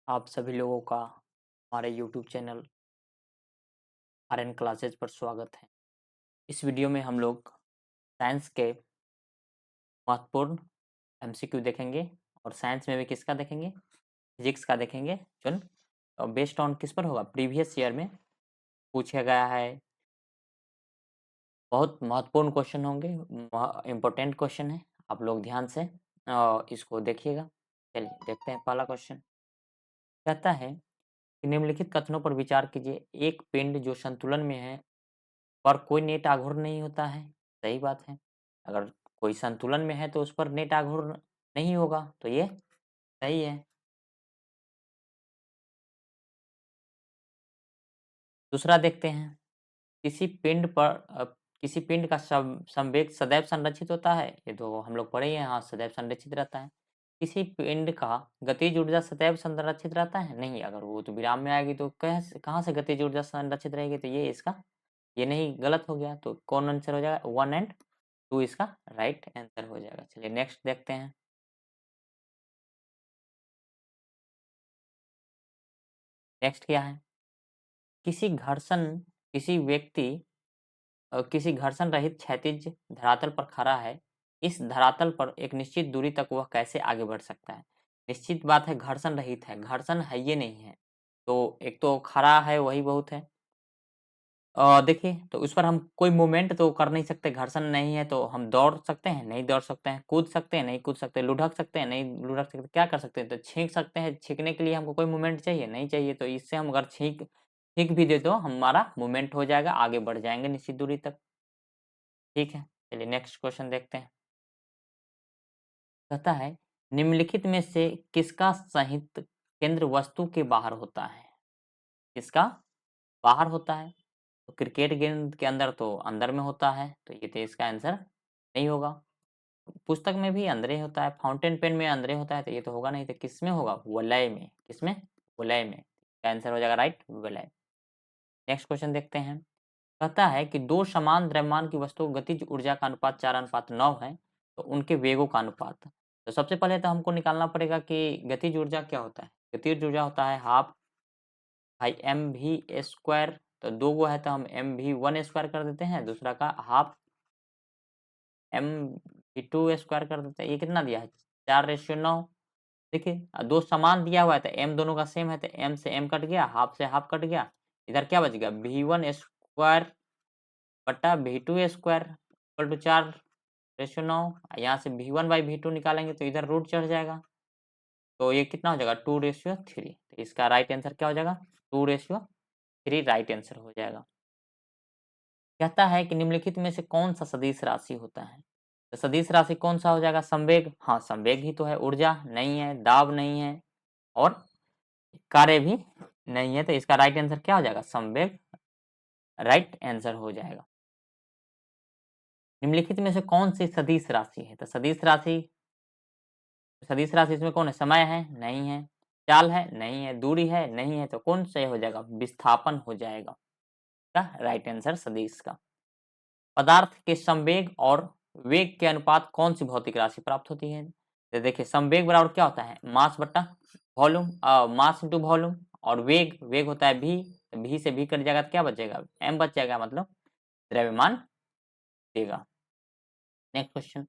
आप सभी लोगों का हमारे यूट्यूब चैनल आरएन क्लासेज पर स्वागत है। इस वीडियो में हम लोग साइंस के महत्वपूर्ण एमसीक्यू देखेंगे और साइंस में भी किसका देखेंगे, फिजिक्स का देखेंगे। जो बेस्ड ऑन किस पर होगा, प्रीवियस ईयर में पूछा गया है। बहुत महत्वपूर्ण क्वेश्चन होंगे, इम्पोर्टेंट क्वेश्चन है। आप लोग ध्यान से इसको देखिएगा। चलिए देखते हैं पहला क्वेश्चन। कहता है कि निम्नलिखित कथनों पर विचार कीजिए। एक पिंड जो संतुलन में है पर कोई नेट आघूर्ण नहीं होता है। सही बात है। अगर कोई संतुलन में है तो उस पर नेट आघूर्ण नहीं होगा, तो ये सही है। दूसरा देखते हैं। किसी पिंड पर किसी पिंड का संवेग सदैव संरक्षित होता है। ये तो हम लोग पढ़े ही हैं, हाँ सदैव संरक्षित रहता है। किसी पिंड का गतिज ऊर्जा सदैव संरक्षित रहता है। नहीं, अगर वो तो विराम में आएगी तो कहाँ से गतिज ऊर्जा संरक्षित रहेगी, तो ये इसका ये नहीं, गलत हो गया। तो कौन आंसर हो जाएगा, 1 एंड 2 इसका राइट आंसर हो जाएगा। चलिए नेक्स्ट देखते हैं। नेक्स्ट क्या है। किसी घर्षण किसी व्यक्ति किसी घर्षण रहित क्षैतिज धरातल पर खड़ा है। इस धरातल पर एक निश्चित दूरी तक वह कैसे आगे बढ़ सकता है। निश्चित बात है, घर्षण रहित है, घर्षण है ये नहीं है। तो एक तो खड़ा है वही बहुत है। देखिए, तो उस पर हम कोई मूवमेंट तो कर नहीं सकते, घर्षण नहीं है। तो हम दौड़ सकते हैं, नहीं दौड़ सकते हैं। कूद सकते हैं, नहीं कूद सकते। लुढ़क सकते हैं, नहीं लुढ़क सकते। क्या कर सकते हैं, तो छींक सकते हैं। छींकने के लिए हमको कोई मूवमेंट चाहिए, नहीं चाहिए। तो इससे हम अगर छींक छींक भी दे तो हमारा मूवमेंट हो जाएगा, आगे बढ़ जाएंगे निश्चित दूरी तक। ठीक है, चलिए नेक्स्ट क्वेश्चन देखते हैं। कहता है निम्नलिखित में से किसका सहित केंद्र वस्तु के बाहर होता है। किसका बाहर होता है। तो क्रिकेट गेंद के अंदर तो अंदर में होता है, तो ये तो इसका आंसर नहीं होगा। पुस्तक में भी अंदर होता है, फाउंटेन पेन में अंदर होता है, तो ये तो होगा नहीं। तो किस में होगा, वलय में। किसमें, वलय में। आंसर हो जाएगा राइट, वलय। नेक्स्ट क्वेश्चन देखते हैं। कहता है कि दो समान द्रव्यमान की वस्तुओं गतिज ऊर्जा का अनुपात 4:9 है, तो उनके वेगों का अनुपात। तो सबसे पहले तो हमको निकालना पड़ेगा कि गतिज ऊर्जा क्या होता है। गतिज ऊर्जा होता है हाफ भाई एम वी स्क्वायर। तो दो गो है तो हम एम वी वन स्क्वायर कर देते हैं, दूसरा का half M V two square कर देते हैं। ये कितना दिया है, 4:9। देखिए दो समान दिया हुआ है तो एम दोनों का सेम है, तो एम से एम कट गया, हाफ से हाफ कट गया। इधर क्या बच गया, वी वन स्क्वायर बटा V two square equal to 4:9। यहाँ से V one by V two निकालेंगे तो इधर रूट चढ़ जाएगा। तो ये कितना हो जाएगा, 2:3। तो इसका राइट आंसर क्या हो जाएगा, 2:3 राइट आंसर हो जाएगा। कहता है कि निम्नलिखित में से कौन सा सदिश राशि होता है। तो सदिश राशि कौन सा हो जाएगा, संवेग। हाँ संवेग ही तो है, ऊर्जा नहीं है, दाब नहीं है और कार्य भी नहीं है। तो इसका राइट आंसर क्या हो जाएगा, संवेग राइट आंसर हो जाएगा। निम्नलिखित में से कौन सी सदिश राशि है। तो सदिश राशि इसमें कौन है, समय है नहीं है, चाल है नहीं है, दूरी है नहीं है। तो कौन से हो जाएगा, विस्थापन हो जाएगा का राइट आंसर सदिश का। पदार्थ के संवेग और वेग के अनुपात कौन सी भौतिक राशि प्राप्त होती है। तो देखिए संवेग बराबर क्या होता है, मास बट्टा वॉल्यूम, मास इंटू वॉल्यूम। और वेग वेग होता है भी, भी से भी कट जाएगा तो क्या बचेगा, एम बच जाएगा, मतलब द्रव्यमान देगा। Next question.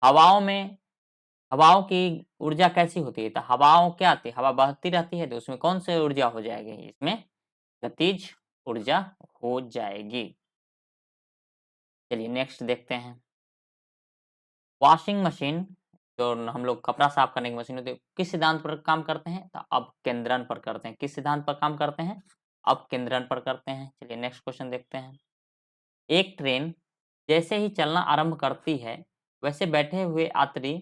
हवाओं में हवाओं की ऊर्जा कैसी होती है। तो हवाओं क्या आती है, हवा बहती रहती है, तो उसमें कौन सी ऊर्जा हो जाएगी, इसमें गतिज ऊर्जा हो जाएगी। चलिए नेक्स्ट देखते हैं। वॉशिंग मशीन, जो हम लोग कपड़ा साफ करने की मशीन होती है, किस सिद्धांत पर काम करते हैं, तो अपकेंद्रण पर करते हैं। किस सिद्धांत पर काम करते हैं, अपकेंद्रण पर करते हैं। चलिए नेक्स्ट क्वेश्चन देखते हैं। एक ट्रेन जैसे ही चलना आरंभ करती है, वैसे बैठे हुए यात्री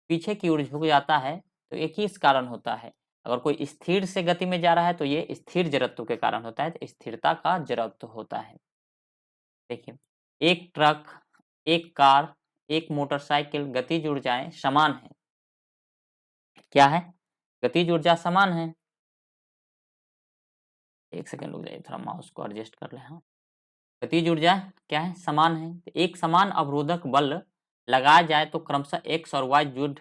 पीछे की ओर झुक जाता है, तो एक ही इस कारण होता है। अगर कोई स्थिर से गति में जा रहा है तो ये स्थिर जड़त्व के कारण होता है, तो स्थिरता का जड़त्व होता है। देखिए एक ट्रक, एक कार, एक मोटरसाइकिल गतिज ऊर्जाएं समान है। क्या है, गतिज ऊर्जा समान है। एक सेकंड रुक जाइए, थोड़ा माउस को एडजस्ट कर ले। हाँ, गतिज ऊर्जा क्या है, समान है। एक समान अवरोधक बल लगाया जाए तो क्रमशः एक्स और वाई जुड़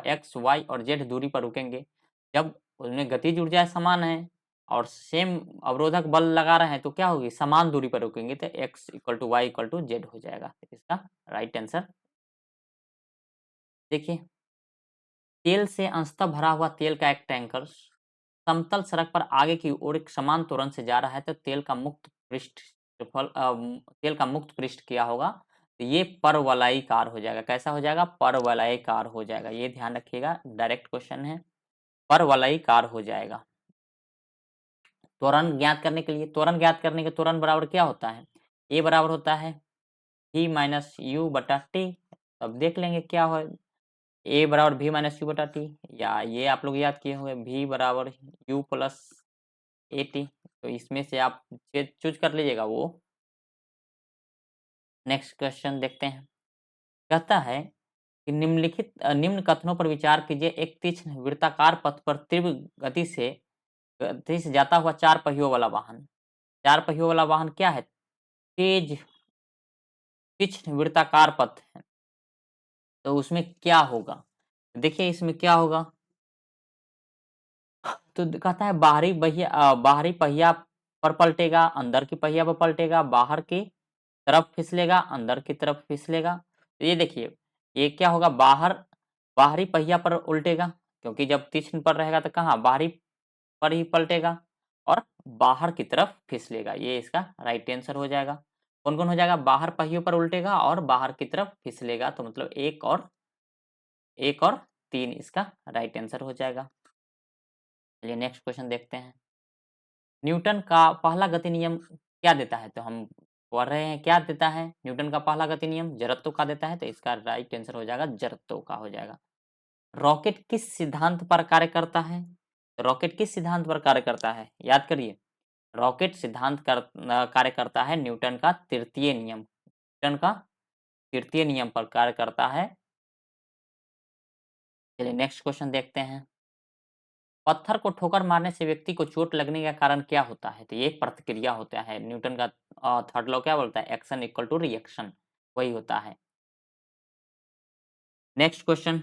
एक्स वाई और जेड दूरी पर रुकेंगे। जब उसमें गतिज ऊर्जा समान है और सेम अवरोधक बल लगा रहे हैं तो क्या होगी, समान दूरी पर रुकेंगे तो x equal to Y equal to Z हो जाएगा। इसका राइट आंसर देखिए, तेल से अंशतः भरा हुआ तेल का एक टैंकर समतल सड़क पर आगे की ओर एक समान त्वरण से जा रहा है तो तेल का मुक्त पृष्ठ तेल का मुक्त पृष्ठ क्या होगा, तो ये परवलयिकार हो जाएगा। कैसा हो जाएगा, परवलयिकार हो जाएगा। ये ध्यान रखिएगा, डायरेक्ट क्वेश्चन है, परवलयिकार हो जाएगा। त्वरण ज्ञात करने के लिए, त्वरण ज्ञात करने के त्वरण बराबर क्या होता है, ए बराबर होता है v माइनस यू बटा टी। अब देख लेंगे क्या हो, ए बराबर v माइनस यू बटा टी, या ये आप लोग याद किए हुए v बराबर u प्लस ए टी। तो इसमें से आप चूज कर लीजिएगा वो। नेक्स्ट क्वेश्चन देखते हैं, कहता है कि निम्नलिखित निम्न कथनों पर विचार कीजिए। एक तीक्ष्ण वृत्ताकार पथ पर तीव्र गति से जाता हुआ चार पहियों वाला वाहन, चार पहियों वाला वाहन क्या है, तेज तीक्ष्ण वृत्ताकार पथ है, तो उसमें क्या होगा, देखिए इसमें क्या होगा, तो कहता है बाहरी पहिया पर पलटेगा, अंदर की पहिया पर पलटेगा, बाहर की तरफ फिसलेगा, अंदर की तरफ फिसलेगा। तो ये देखिए, ये क्या होगा, बाहरी पहिया पर उल्टेगा, क्योंकि जब तीक्ष्ण पर रहेगा तो कहाँ, बाहरी पर ही पलटेगा, और बाहर की तरफ फिसलेगा। ये इसका राइट आंसर हो जाएगा। कौन कौन हो जाएगा, बाहर पहियों पर उल्टेगा और बाहर की तरफ फिसलेगा, तो मतलब एक और तीन इसका राइट आंसर हो जाएगा। चलिए नेक्स्ट क्वेश्चन देखते हैं, न्यूटन का पहला गति नियम क्या देता है, तो हम पढ़ रहे हैं क्या देता है, न्यूटन का पहला गति नियम जड़त्व का देता है, तो इसका राइट आंसर हो जाएगा जड़त्व का हो जाएगा। रॉकेट किस सिद्धांत पर कार्य करता है, रॉकेट किस सिद्धांत पर कार्य करता है, याद करिए, रॉकेट कार्य करता है न्यूटन का तृतीय नियम, न्यूटन का तृतीय नियम पर कार्य करता है। चलिए नेक्स्ट क्वेश्चन देखते हैं, पत्थर को ठोकर मारने से व्यक्ति को चोट लगने का कारण क्या होता है, तो ये प्रतिक्रिया होता है। न्यूटन का थर्ड लॉ क्या बोलता है, एक्शन इक्वल टू रिएक्शन, वही होता है। नेक्स्ट क्वेश्चन,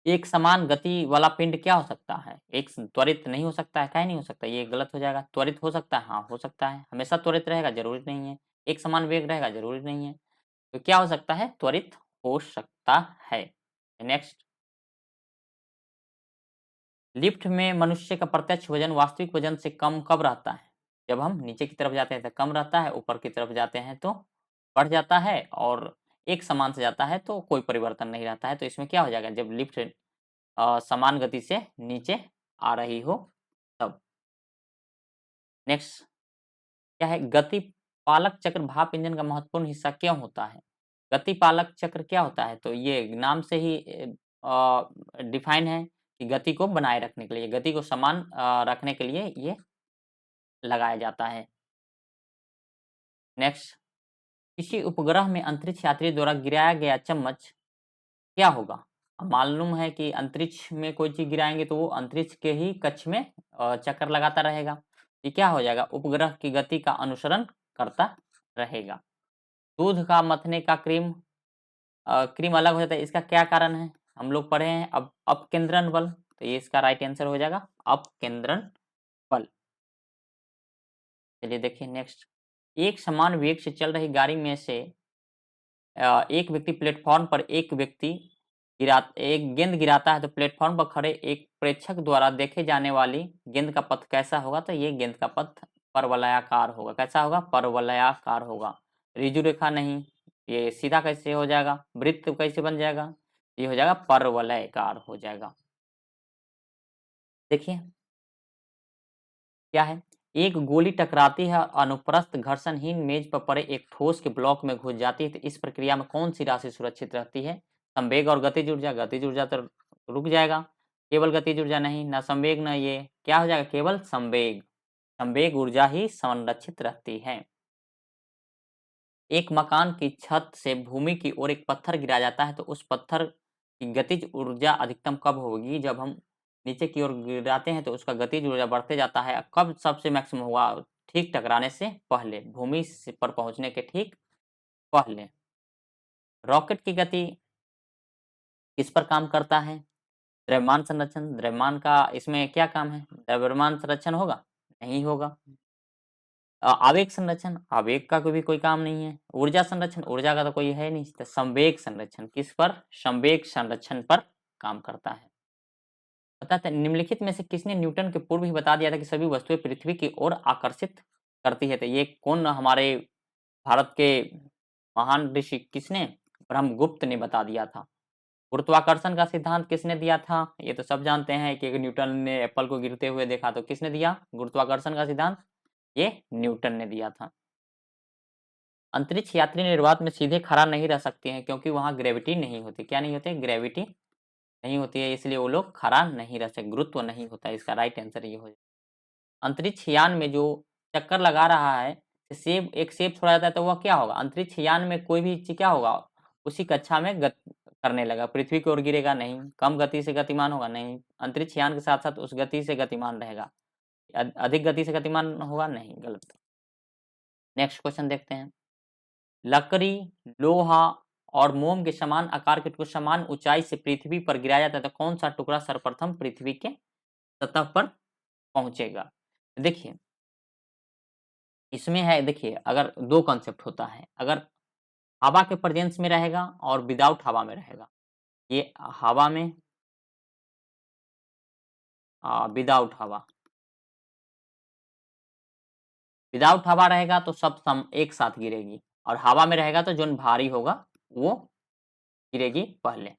एक समान गति वाला पिंड क्या हो सकता है, एक त्वरित नहीं हो सकता है, क्या नहीं हो सकता, ये गलत हो जाएगा। त्वरित हो सकता है, हाँ हो सकता है, हमेशा त्वरित रहेगा जरूरी नहीं है, एक समान वेग रहेगा जरूरी नहीं है, तो क्या हो सकता है, त्वरित हो सकता है। नेक्स्ट, लिफ्ट में मनुष्य का प्रत्यक्ष वजन वास्तविक वजन से कम कब रहता है, जब हम नीचे की तरफ जाते हैं तो कम रहता है, ऊपर की तरफ जाते हैं तो बढ़ जाता है, और एक समान से जाता है तो कोई परिवर्तन नहीं रहता है। तो इसमें क्या हो जाएगा, जब लिफ्ट समान गति से नीचे आ रही हो तब। नेक्स्ट क्या है, गति पालक चक्र भाप इंजन का महत्वपूर्ण हिस्सा क्यों होता है, गति पालक चक्र क्या होता है, तो ये नाम से ही डिफाइन है कि गति को बनाए रखने के लिए, गति को समान रखने के लिए ये लगाया जाता है। नेक्स्ट, किसी उपग्रह में अंतरिक्ष यात्री द्वारा गिराया गया चम्मच क्या होगा, अब मालूम है कि अंतरिक्ष में कोई चीज गिराएंगे तो वो अंतरिक्ष के ही कक्ष में चक्कर लगाता रहेगा, ये क्या हो जाएगा, उपग्रह की गति का अनुसरण करता रहेगा। दूध का मथने का क्रीम अलग हो जाता है, इसका क्या कारण है, हम लोग पढ़े हैं अब अपकेंद्रण बल, तो ये इसका राइट आंसर हो जाएगा अपकेंद्रण बल। चलिए देखिए नेक्स्ट, एक समान वेग से चल रही गाड़ी में से एक व्यक्ति प्लेटफॉर्म पर एक गेंद गिराता है, तो प्लेटफॉर्म पर खड़े एक प्रेक्षक द्वारा देखे जाने वाली गेंद का पथ कैसा होगा, तो ये गेंद का पथ परवलयाकार होगा। कैसा होगा, परवलयाकार होगा, ऋजु रेखा नहीं, ये सीधा कैसे हो जाएगा, वृत्त कैसे बन जाएगा, ये हो जाएगा परवलयाकार हो जाएगा। देखिए क्या है, एक गोली टकराती है, अनुप्रस्थ घर्षणहीन मेज पर पड़े एक ठोस के ब्लॉक में घुस जाती है, तो इस प्रक्रिया में कौन सी राशि सुरक्षित रहती है, संवेग और गतिज ऊर्जा, गतिज ऊर्जा तो रुक जाएगा, केवल गतिज ऊर्जा नहीं, ना संवेग ना, ये क्या हो जाएगा, केवल संवेग, संवेग ऊर्जा ही संरक्षित रहती है। एक मकान की छत से भूमि की ओर एक पत्थर गिराया जाता है, तो उस पत्थर की गतिज ऊर्जा अधिकतम कब होगी, जब हम नीचे की ओर गिराते हैं तो उसका गतिज ऊर्जा बढ़ते जाता है, कब सबसे मैक्सिमम होगा, ठीक टकराने से पहले, भूमि पर पहुंचने के ठीक पहले। रॉकेट की गति किस पर काम करता है, द्रव्यमान संरक्षण, द्रव्यमान का इसमें क्या काम है? द्रव्यमान संरक्षण होगा? नहीं होगा। आवेग संरक्षण, आवेग का कोई काम नहीं है। ऊर्जा संरक्षण, ऊर्जा का तो कोई है नहीं। तो संवेग संरक्षण किस पर? संवेग संरक्षण पर काम करता है। बताते हैं, निम्नलिखित में से किसने न्यूटन के पूर्व ही बता दिया था कि सभी वस्तुएं पृथ्वी की ओर आकर्षित करती है? तो ये कौन हमारे भारत के महान ऋषि किसने? ब्रह्मगुप्त ने बता दिया था। गुरुत्वाकर्षण का सिद्धांत किसने दिया था? ये तो सब जानते हैं कि न्यूटन ने एप्पल को गिरते हुए देखा, तो किसने दिया गुरुत्वाकर्षण का सिद्धांत? ये न्यूटन ने दिया था। अंतरिक्ष यात्री निर्वात में सीधे खड़ा नहीं रह सकते हैं क्योंकि वहां ग्रेविटी नहीं होती। क्या नहीं होती? ग्रेविटी नहीं होती है, इसलिए वो लोग खड़ा नहीं रह सकते, गुरुत्व नहीं होता है। इसका राइट आंसर ये हो जाएगा। अंतरिक्ष यान में जो चक्कर लगा रहा है, सेब एक सेब छोड़ा जाता है तो वह क्या होगा? अंतरिक्ष यान में कोई भी चीज क्या होगा? उसी कक्षा में करने लगा। पृथ्वी की ओर गिरेगा नहीं। कम गति से गतिमान होगा नहीं। अंतरिक्ष यान के साथ साथ उस गति से गतिमान रहेगा। अधिक गति से गतिमान होगा नहीं, गलत। नेक्स्ट क्वेश्चन देखते हैं। लकड़ी, लोहा और मोम के समान आकार के टुकड़े समान ऊंचाई से पृथ्वी पर गिराया जाता है, तो कौन सा टुकड़ा सर्वप्रथम पृथ्वी के सतह पर पहुंचेगा? देखिए इसमें है, देखिए अगर दो कॉन्सेप्ट होता है, अगर हवा के प्रेजेंस में रहेगा और विदाउट हवा में रहेगा। ये हवा में, विदाउट हवा, विदाउट हवा रहेगा तो सब सम एक साथ गिरेगी, और हवा में रहेगा तो जो भारी होगा वो गिरेगी पहले।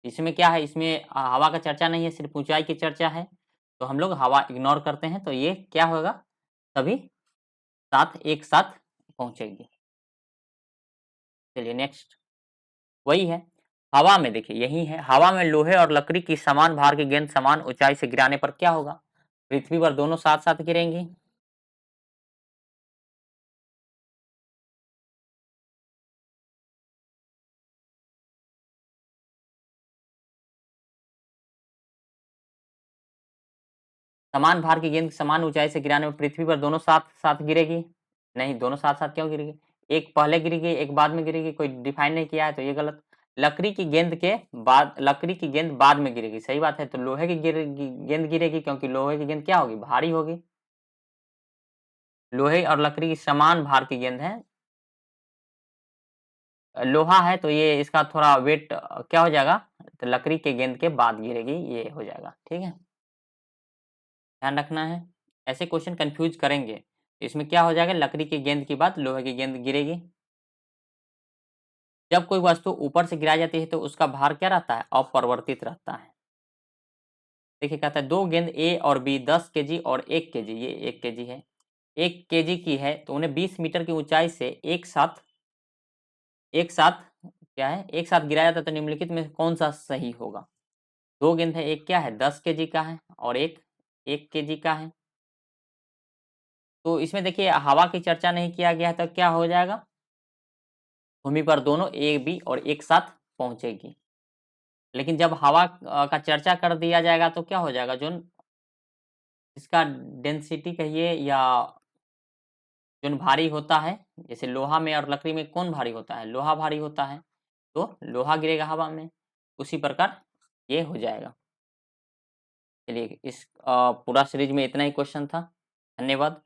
इसमें क्या है? इसमें हवा का चर्चा नहीं है, सिर्फ ऊंचाई की चर्चा है, तो हम लोग हवा इग्नोर करते हैं। तो ये क्या होगा? सभी साथ एक साथ पहुंचेगी। चलिए नेक्स्ट, वही है हवा में। देखिए यही है, हवा में लोहे और लकड़ी की समान भार की गेंद समान ऊंचाई से गिराने पर क्या होगा? पृथ्वी पर दोनों साथ साथ गिरेंगी। समान भार की गेंद समान ऊंचाई से गिराने पर पृथ्वी पर दोनों साथ साथ गिरेगी? नहीं, दोनों साथ साथ क्यों गिरेगी? एक पहले गिरेगी, एक बाद में गिरेगी। कोई डिफाइन नहीं किया है तो ये गलत। लकड़ी की गेंद के बाद, लकड़ी की गेंद बाद में गिरेगी, सही बात है। तो लोहे की गेंद गिरेगी, क्योंकि लोहे की गेंद क्या होगी? भारी होगी। लोहे और लकड़ी की समान भार की गेंद है। लोहा है तो ये इसका थोड़ा वेट क्या हो जाएगा? तो लकड़ी के गेंद के बाद गिरेगी, ये हो जाएगा। ठीक है, ध्यान रखना है। ऐसे क्वेश्चन कंफ्यूज करेंगे। इसमें क्या हो जाएगा? लकड़ी की गेंद के बाद लोहे की गेंद गिरेगी। जब कोई वस्तु ऊपर से गिराई जाती है तो उसका भार क्या रहता है? अपरिवर्तित रहता है। देखिए कहता है दो गेंद ए और बी 10 केजी और 1 केजी, ये 1 केजी है, 1 केजी की है, तो उन्हें 20 मीटर की ऊंचाई से एक साथ क्या है? एक साथ गिराया जाता है, तो निम्नलिखित में कौन सा सही होगा? दो गेंद है, एक क्या है? 10 केजी का है और एक 1 केजी का है। तो इसमें देखिए हवा की चर्चा नहीं किया गया है, तो क्या हो जाएगा? भूमि पर दोनों ए बी और एक साथ पहुंचेगी। लेकिन जब हवा का चर्चा कर दिया जाएगा तो क्या हो जाएगा? जो इसका डेंसिटी कहिए या जो भारी होता है, जैसे लोहा में और लकड़ी में कौन भारी होता है? लोहा भारी होता है, तो लोहा गिरेगा हवा में। उसी प्रकार ये हो जाएगा। चलिए इस पूरा सीरीज में इतना ही क्वेश्चन था। धन्यवाद।